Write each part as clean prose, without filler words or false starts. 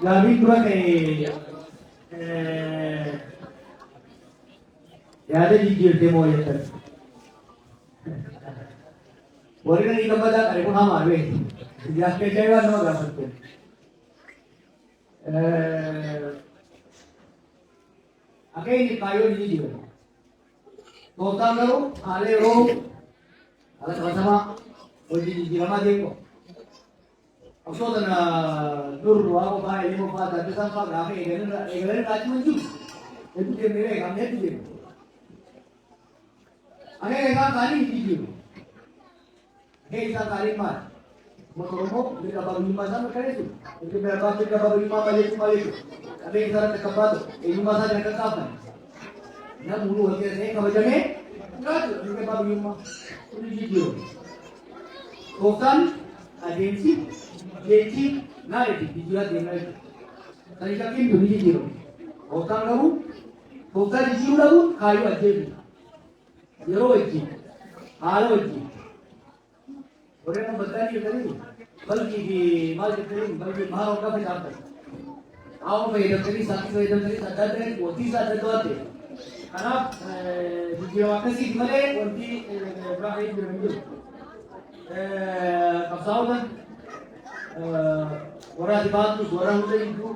Gabi dura kay yaada jijjiirtee moo jettan warri na ni gammada kare kun hamaa beekti jaakkee shayii waan nama gaafatte akka inni kaayyoo ni jijjiirame tooftaan garuu haala yeroo haala qabatamaa hojii jijjiiramaa deemu Absoota na dur waa qofaa ilmoo fa'aa taasisan fa'aa gaafa eegalan raachuu hin jiru. Hedduu deemnee eegamne hedduu deemu. Ani eegaa kaanii hin jijjiiru. Isaa kaanii maali? Uummata Oromoo mirga babal'ummaa isaa mirkaneessu. Mirga babal'ummaa maleessu. Qabeen isaa irratti akka baatu eenyummaa isaa jala akka qaafan. Namni hunduu wal keessee kabajamee jiraatu mirga babal'ummaa. Kun jijjiiru. Tooftaan adeemsi jechi naati jijjiirraa deemaa jirtu. Kan isa kennu ni jijjiiramu. Tooftaan garuu tooftaan jijjiiruu dhabuun kaayyoo ajjeesu. Yeroo wajjin haala wajjin warreen ambaddaan jedhanii balkii fi maal jettanii balkii maal hordofaa fayyadamtan. Hawa fayyadamtanii saakii fayyadamtanii adda adda wanti isaa adda adda waan ta'e. Kanaaf jijjiirama akkasiiti malee wanti biraa hin jiru. Qabsaa'ota warra ati baattus warra hunda jidduu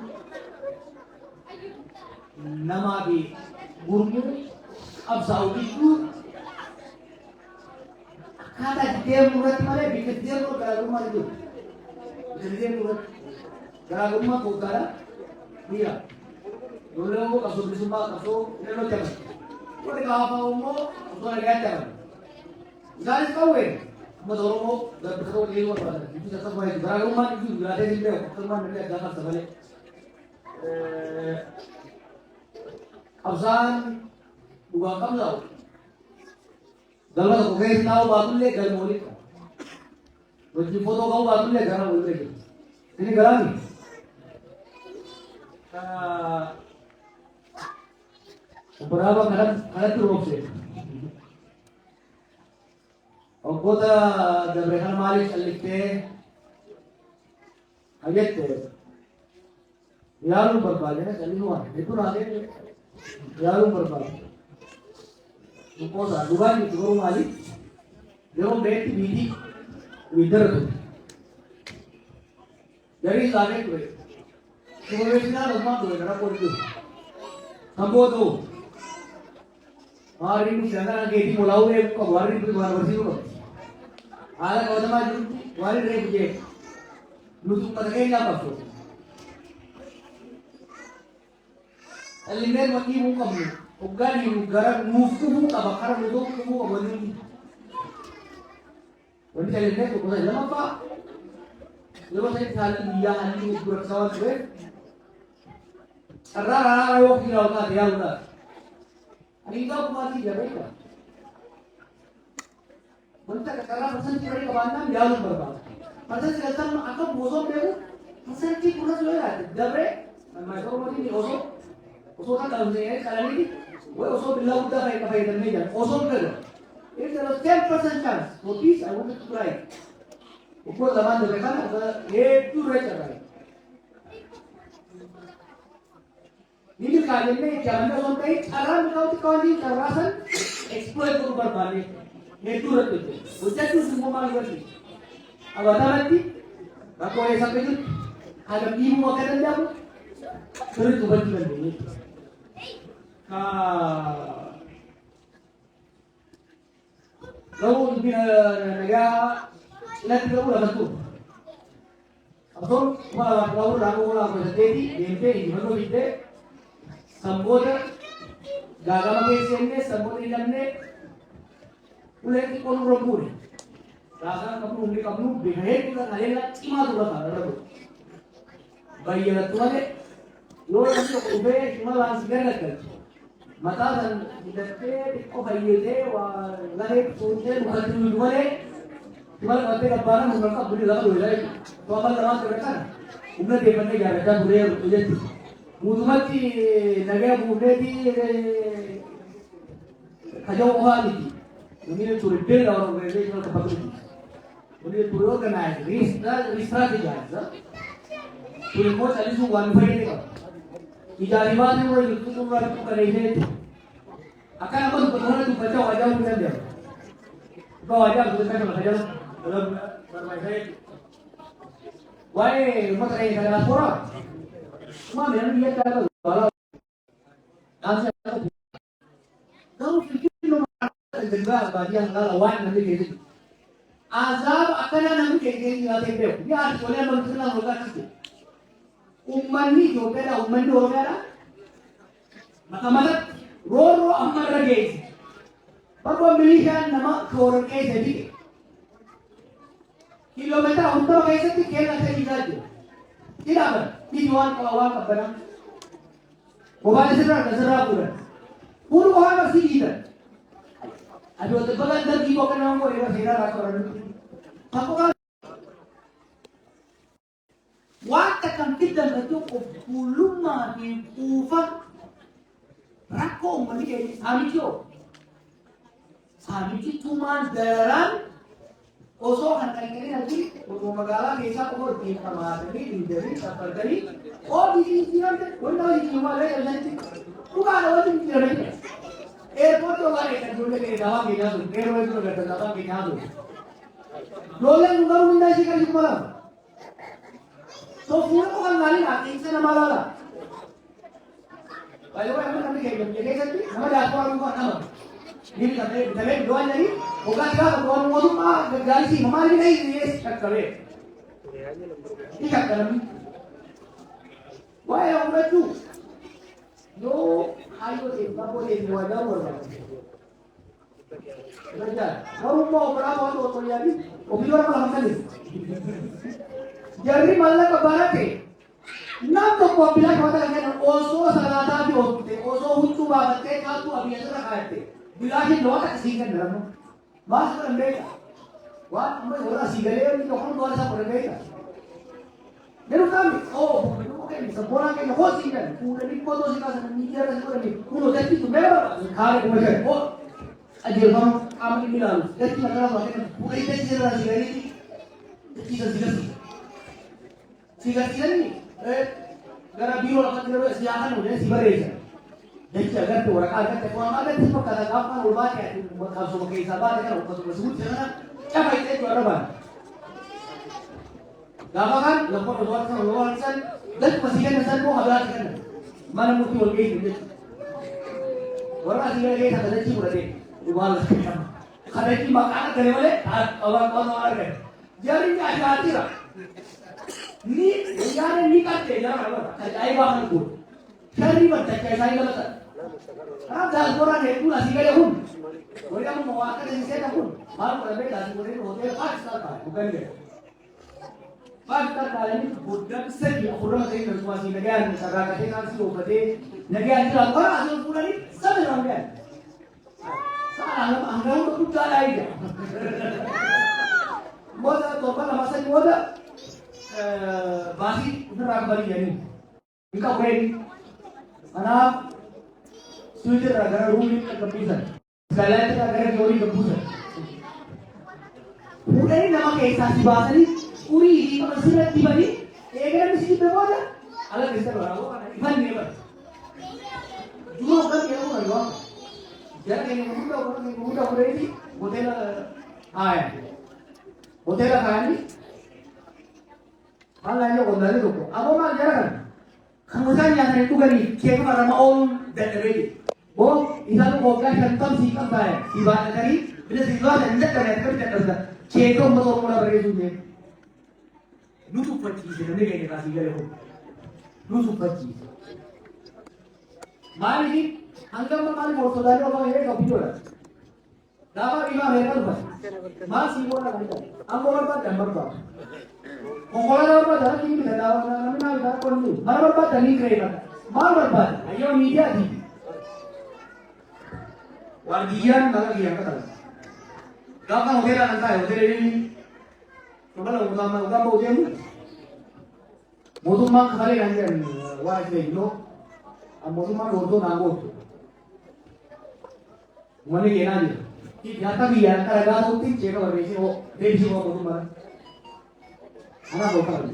namaa fi gurmuu qabsaa'u jidduu akkaataa deemuu irratti malee biyya deemuu garaagarummaa ni jiru. Biyya deemuu irratti garaagarummaa tooftaadha biyya. Ijoollee immoo qabsoo bilisummaa qabsoo inni nuti amanu. Warri gaafa immoo osoo nagaatti amanu. Isaanis qawwee. Amma Oromoo garbitoota waliin wal baratan. Itti akkasuma jechuudha. Garaagarummaan itti jiraatee hin beeku. Akkasumaan namni adda qabsa malee. Qabsaan dhugaa qabsaa'u. Galma tokko keessa taa'uu baatullee galma waliin qabu. Wajjin footoo ka'uu baatullee gara waliin jiru. Inni garaami. Obbolaaba kanatti roobse. Waggoota dabre kana maaliif calliftee hajjette yaaluun barbaadee callisuu waan hedduu naasee yaaluun barbaade. Dhukkoosaa dhugaan itti garuu maaliif yeroo beekti biitii wiiddara ture. Jarii isaanii ture. Sumabeessinaa lamaan ture gara kooli ture. Kan boodoo maariin shangana keetii molaa'uu eeguu qabu warri nuti waan barsiisuu qabu. Haala qabatamaa jirutti waan irree bujee nuti ummata keenyaa qabdu. Dhallinneen wanni himuu qabnu hoggaan himu gara nuuf dhufuu qaba kara nuti dhufuu qabu wanni nuti. Wanni dhallinneen tokko ta'e lamaffaa yeroo ta'etti haalli biyyaa haalli nuti duraksaa waan tureef carraa raaraa yoo fiiraa taate yaaluudhaaf. Ani tahu mati dia mereka. Mereka karena pesan mereka bandang jauh berbeda. Pesan sekarang aku bosok deh. Pesan ki pura juga ada. Jabre, mereka orang ini oso kan dalam ini kalian ini, oso bilang udah kayak dan meja. Oso kerja. If there was 10% chance, so please I want to try. Ukur zaman mereka ada itu rate right. Ini kalian ini jangan sampai cara kau kali kerasan exploit kau berbalik. Itu itu. Ujar tu semua malu lagi. Awak tahu nanti, aku ada sampai itu ada ibu makan dan jamu. Terus tu bagi bagi. Kau lebih negara nanti kau dah tentu. Atau malah kau ragu berjadi DMP ini mana kita Samboda gagama keesenne samboda ilamne uletti kon robure rasan kapnu umri kapnu behe kula khalela cima dula rabu bayyana tumade yo nanti ube cima langsung galakal mata dan didatte ko bayyede wa lare sunte mukhatu dumale cuma mate kabana munka budi daga dolai to amal lawan terkan umne depanne garata bure ujeti Mudumati naga bubedi kajau hali ini tu repair our organization capability. Ini to organize, restrategize Tulimo salisu wan fayyade qaba. Ijaaribaatni wayii dubbii xumuraa dubbii bareedee akka nama dubbattoota dubbachaa waajjaa hojii danda'u. Dhugaa waajjaa dubbachaa kan tajaajila barbaachisaa waa'ee uummata keenya kan diyaaspoora uumaa midhaan biyya adda addaa baalaa dhaamsa garuu filfilli dambaa baadiyyaa laala waan namni keessatti azaaba akkanaa namni keenya nyaatee beeku ni aartisolee amma biqilaa rogaa akkasii ummanni Itoophiyaadha ummanni Oromiyaadha mata matatti roorroo amma irra geessi bakka milishaan nama shooran keessa dhiqe kiiloomeetira 40 keessatti keessa ta'ee jiru hidhaman hidhi waan qabbanaa bobaan sirraa fuudhan fuudhu waan barsii dhiitan adoota bagan darbii boqon nama godhe irra seenaa irraa qoran fakkokaa wanta kan fiddan tokko fuulummaa fi quufa rakkoo uummanni keenya saamichi tumaan daraan osoo kan qalqalina fi otoo magaalaa keessaa qofa ittiin qamaatanii diidanii saffardanii oomishii jiramte wanta hojii malee jalatti dhugaadha wanti hin jiramanii eerpoortii ogaa eeggan ijoollee keenya dafaa keenyaa sun eeroo eeggoo gaddan dafaa keenyaa sun ijoolleen kun garuu hundaa ishee qarshii kuma lama Sofuun kan maaliin haqiinsa nama laala. Baay'ee waan namni keenya biyya keessatti nama diyaaspoora dhuunfaa nama. Ni bitamee doon jedhanii hoggaatti gaafa doon mootummaa gaggaarisii mamaa ni dhahi dhiyeessi shakkabee. Ni shakkalamni. Waa'ee fudhachuu yoo hayyoo ta'e babboo ta'e waadaa barbaadu. Garummaa ofiraa waan otoo yaadi ofii bara mala makkanis. Jarri mallaqa barate nam tokko bilaan wata kan osoo salaataa fi oofte osoo huccuu baafattee kaatu abiyya sirra kaayatte bilaashi loota asii kan daramu maas godhan beeka waan amma warra asii galee inni tokkoon doon isaa godhan beeka jedhu qaamni sabboonaa keenya hoosii kan fuudhanii qotoo si kaasan miidiyaa irratti godhanii kunoo dattiitu meeqa kaale kuma jedhe ajeelfamu qaama dhimmi ilaalu datti maqaa waaqayyoon fuudhanii datti sirraa asii galeetti dattiisa si gasi Sigasirani, gara biro akan terus siakan udah si bereja. Jadi agar tu orang agar tu orang agar tu kata kapan ulama ya, kalau semua kehisaban kan, kalau semua sebut jangan, apa itu orang. Gapa kan, lepas luar kan, dan pastikan nasan mau habis kan, mana mungkin orang ini. Orang asing lagi kata jadi berarti, ubah lah. Karena ini makanan dari mana? Orang ada. Jadi ni ada hati lah. Ni यार नहीं करते यार आई बाहर को शरीर में तक कैसा ही लगता हां 10 बोरा ने तू असि गए हुन बोले हम मौका से से हुन मार पर बे 10 बोरे होते 5 साल का बुकन गए 5 साल का नहीं बुद्धन से की खुरा से नसवासी नगयान सगा कथे का सी होते नगयान का पर असो पूरा नहीं सब रंग गए सारा हम अंगों को कुछ आई गया मोदा तो पर मसा मोदा Basi udah ragu balik jadi, kita boleh, mana sudah ragu rumit keputusan, segala itu ragu jori keputusan. Udah ini nama keisasi bahasa ini, uri ini masih nanti balik, egar mesti berbuat, alat bisa berapa, ikan ni apa? Dua kan dia orang luar, jangan yang muda boleh ini, hotel ayah, hotel ayah ni. Malah yo ondale doko. Abo mal jaran. Kemudian yang itu gani, kiai mana mau dan ready. Bo, isa tu boga hantam sikam saya. Ibarat tadi, bila siwa hendak kerja kerja. Kiai ko mau mula beresume. Nusu peci sebenarnya kayak kasih gaya ho. Nusu peci. Mari ni, anggap mali mau saudara orang ini kopi dulu. Dapat lima mereka tu. Masih boleh kan? Ambo berapa dan berapa? Orang berapa dah kini kita dah nama nama dah kondu. Mana berapa dah ni kereta. Mana berapa? Ayo media di. Wargian mana dia kata. Gampang hotel nanti ini. Kalau udah mau dia mu. Musuh mak kali nanti wajib itu. Musuh mak rodo nanggut. Mana dia nanti. Jata biar kalau ada tu cek apa besi oh besi apa musuh mak. Anak bokar.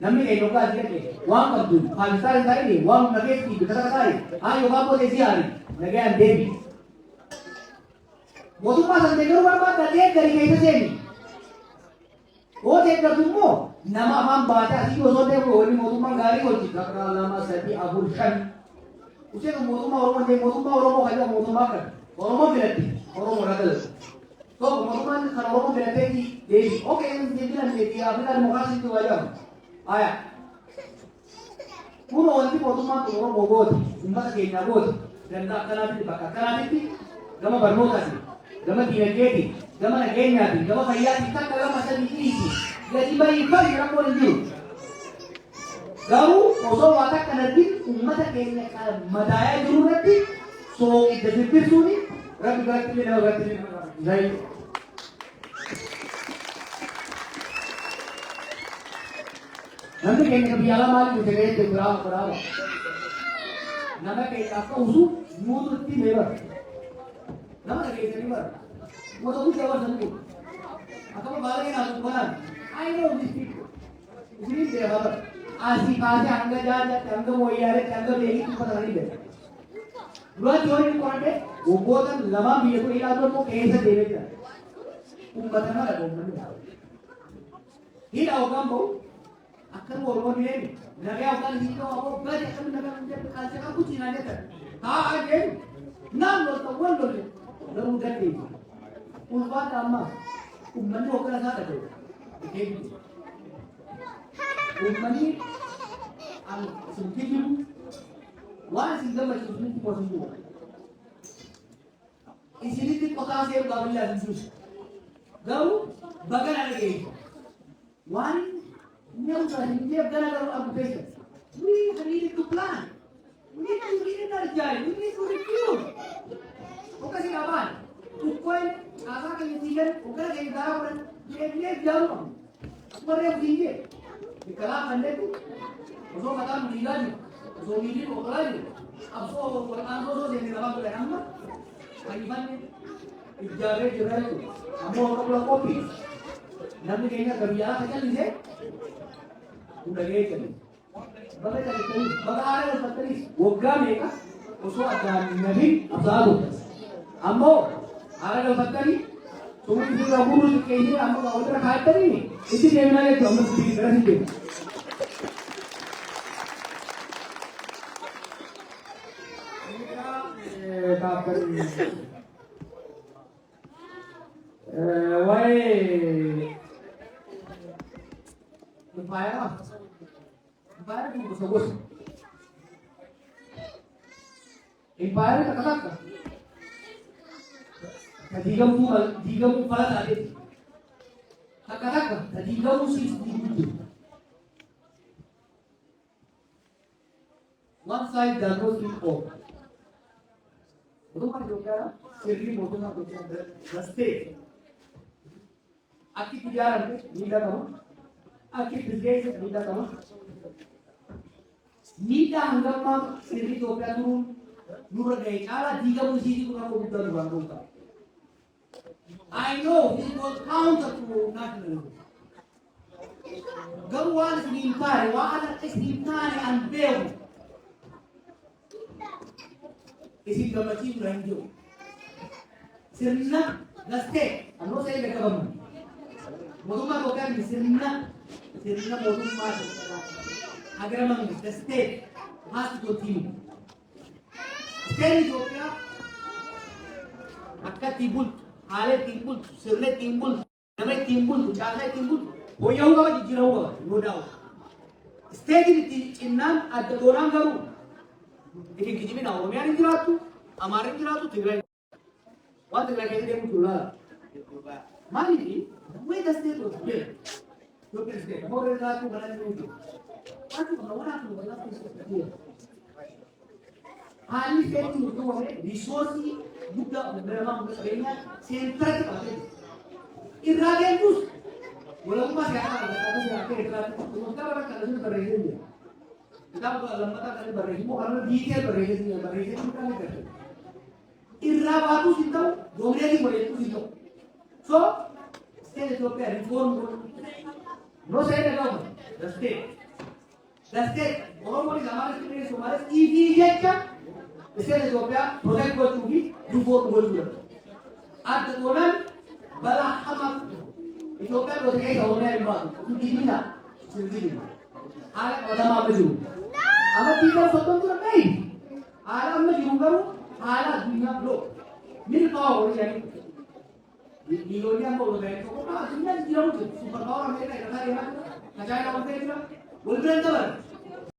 namni eenyu kaas jedhe waan qabdu Paakistaan hin taa'ini waan nageetti bitata taa'e yoo baaboo teessii haari nagayaan deebi. Mootummaa san deeggaruu barbaadda deeggari keessa seeni. Yoo deeggartu immoo nama afaan baatee asii osoo deemu waliin mootummaan gaarii wajji takka lama sadii afur shan. Usheen mootummaa Oromoo deemu mootummaa Oromoo kan jedhamu mootummaa kan Oromoo filatti Oromoo dhagalasu. Tokko mootummaan kan Oromoo filatteeti deebi. Okei inni deebilan deebi Afrikaa Dimookiraasiitti wajamu. Aya. Kun wanti mootummaan Oromoo gooti uummata keenyaa gooti danda'a akkanaatti bakka akkanaatti gama barnootaati. Gama dinagdeeti, gama nageenyaati, gama fayyaati, takka gama sadiitti gadi bahii fari rakkoon hin jiru. Garuu osoo waa takka nartiin uummata keenya madaayaa jiru irratti soo itti sirbisuun rabbi biratti illee nama biratti illee namni keenya biyya alaa maaliif nuti gahee biraava. Nama keenya akka usu muututti meebara. Nama keenya bara. Moto kuja war sanku. Akama balai na tukaran. I know these people. Isini dia babar. Asi kaase anga jaja anga moyare anga lehi tu pata nahi hai. Dua theory korante wo botan lama biye ko ilaato ko kaise deve cha. Ummata na lago mani da. Hila okam bo. Akkan wo ro ne. Naga okam hi to abo bari akam naga mujhe kaase ka kuch na jata. Ha again. Na lo to wo lo le. Lalu ganti. Ulfa tamma. Ummani okra sa da. Ummani al sunkiyu wa singama sunkiyu ko sunkiyu. Isini ti kota se gaballa sunkiyu. Garu bagana lagi. One new India gana garu occupation. We need to plan. We need to re-energize. We need to recruit. Oka si kapan? Ukoi asa ke nitigan ukara ke idara पर ये जाऊँ पर ये दीजिए निकला कंडे को उसको कथा मिला नहीं उसको मिली को करा नहीं अब सो कुरान को देने लगा तो हम ना करीबन इजाज़त जगह को हम और लोग कॉपी नबी कहना कभी यार क्या लीजिए उड़े चले बगैर चले बगैर सत्तरी वो क्या लेगा उसको अचान नहीं आजाद होता अम्मो आगे सत्तरी तुम इसी का गुरु कहिए हम लोग उधर खाते नहीं इसी देवना ने तो हम लोग की तरह ही दे कापर वाई पाया तुमको सब कुछ empire का कथा Kadigamu pala tadi. Kata-kata kadigamu sih itu. One side does not fit all. Betul kan juga? Sirri motor na kucing raste. Aki tujuan nida kamu. Aki tujuan nida kamu. Nida hanggam mah sirri topya turun nurut gay. Ala digamu sih itu kamu bukan orang. I know this was counter to nationalism. Gawal is impare, wala is impare and bel. Is it gamati ranjo? Sirna the state, I'm not saying the government. Moduma kokan sirna moduma agramang the state has to continue. State Ethiopia akka tibul हाले तिंबुल सिरले तिंबुल नमे तिंबुल चाले तिंबुल वो ये होगा जितना होगा no doubt stage नी चिन्नान अद्द दोरां करू लेकिन किसी भी ना हो मेरे इंदिरा तू हमारे इंदिरा तू तिगरे वाट तिगरे कैसे देखूं तुला मानी थी वो दस्ते तो ये तो फिर स्टेज मोरे का तू बना नहीं होती आज तू बना तू बना तू हाली स्टेज में तो हमें resource buka beberapa sebagainya sentral itu Israel bus walaupun masih ada kata sih akhir Israel kita orang kalau sudah berreaksi dia kita lembaga kali berreaksi karena detail berreaksi kita kan itu Israel bagus itu domnya di boleh itu so state Ethiopia reform no saya dah tahu the state Dastet Oromoo Zamaanis Qinee Somaalis dhiitii jecha isheen Itoophiyaa protect gochuu fi dubboo gochuu dha. Adda toonaan balaa hamaa Itoophiyaa protect Oromiyaa hin baatu. Dhiibina sirriidha. Haala qabatamaa amma jiru. Amma dhiigaa soddoon tura bahi. Haala amma jiru garuu haala addunyaa biroo. Milkaa'aa horii jedhanii. Dhiironni amma Oromiyaa tokko addunyaa jijjiiramu jiru. Super power Ameerikaa irraa deemaa jira. Tajaajila waan ta'eef jira. Wal bira hin dabalan.